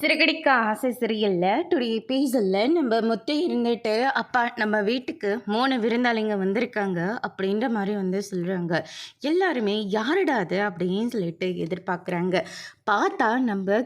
சிறகடிக்க ஆசை சரியில்ல டுடே பேஜில் நம்ம முத்தை இருந்துட்டு அப்பா நம்ம வீட்டுக்கு 3 விருந்தாளிங்க வந்திருக்காங்க அப்படின்ற மாதிரி வந்து சொல்கிறாங்க. எல்லாருமே யாருடா அது அப்படின்னு சொல்லிட்டு எதிர்பார்க்குறாங்க. பார்த்தா நம்ம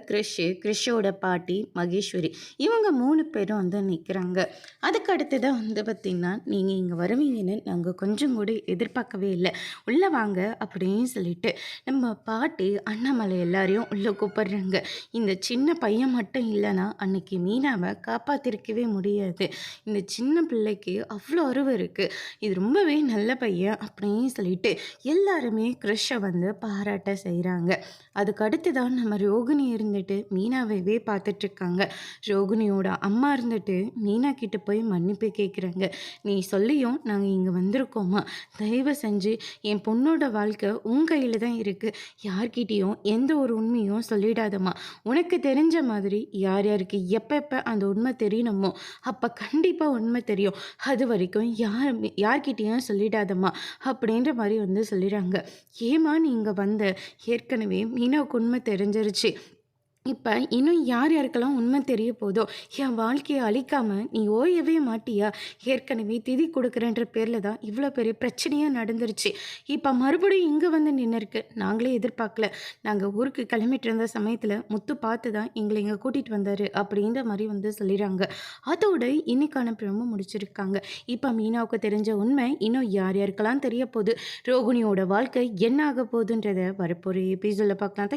கிறிஷோட பாட்டி மகேஸ்வரி இவங்க 3 பேரும் வந்து நிற்கிறாங்க. அதுக்கு அடுத்ததான் வந்து பார்த்திங்கன்னா, நீங்கள் இங்கே வருவீங்கன்னு நாங்கள் கொஞ்சம் கூட எதிர்பார்க்கவே இல்லை, உள்ளே வாங்க அப்படின்னு சொல்லிட்டு நம்ம பாட்டி அண்ணாமலை எல்லாரையும் உள்ளே கூப்பிடுறாங்க. இந்த சின்ன பையன் மட்டும் இல்லைனா அன்னைக்கு மீனாவை காப்பாற்றிருக்கவே முடியாது. இந்த சின்ன பிள்ளைக்கு அவ்வளோ அறிவு இருக்குது, இது ரொம்பவே நல்ல பையன் அப்படின்னு சொல்லிட்டு எல்லாருமே கிறிஷை வந்து பாராட்ட செய்கிறாங்க. அதுக்கு அடுத்து தான் நம்ம ரோகிணி இருந்துட்டு மீனாவையே பார்த்துட்ருக்காங்க. ரோகிணியோட அம்மா இருந்துட்டு மீனா கிட்ட போய் மன்னிப்பு கேட்குறாங்க. நீ சொல்லியும் நாங்கள் இங்கே வந்திருக்கோமா, தயவு செஞ்சு என் பொண்ணோட வாழ்க்கை உன் கையில் தான் இருக்குது, யார்கிட்டேயும் எந்த ஒரு உண்மையும் சொல்லிடாதம்மா. உனக்கு தெரிஞ்ச மாதிரி யார் யாருக்கு எப்போ அந்த உண்மை தெரியணுமோ அப்போ கண்டிப்பாக உண்மை தெரியும், அது வரைக்கும் யார்கிட்டேயும் சொல்லிடாதம்மா அப்படின்ற மாதிரி வந்து சொல்லிடுறாங்க. ஏமா நீங்கள் வந்த, ஏற்கனவே மீனாவுக்கு உண்மை தெரிஞ்சிருச்சு, இப்போ இன்னும் யார் யாருக்கெல்லாம் உண்மை தெரிய போதோ, என் வாழ்க்கையை அழிக்காமல் நீ ஓயவே மாட்டியா? ஏற்கனவே திதி கொடுக்குறேன்ற பேரில் தான் இவ்வளோ பெரிய பிரச்சனையாக நடந்துருச்சு. இப்போ மறுபடியும் இங்கே வந்து நின்றுருக்கு. நாங்களே எதிர்பார்க்கல. நாங்கள் ஊருக்கு கிளம்பிட்டு இருந்த சமயத்தில் முத்து பார்த்து தான் எங்களை இங்கே கூட்டிகிட்டு வந்தார் அப்படின்ற மாதிரி வந்து சொல்லிடுறாங்க. அதோட இன்னைக்கான பிரமோ முடிச்சிருக்காங்க. இப்போ மீனாவுக்கு தெரிஞ்ச உண்மை இன்னும் யார் யாருக்கெல்லாம் தெரிய போகுது, ரோகிணியோட வாழ்க்கை என்ன ஆக போகுதுன்றதை வரப்போகிற எபிசோடில் பார்க்கலாம்.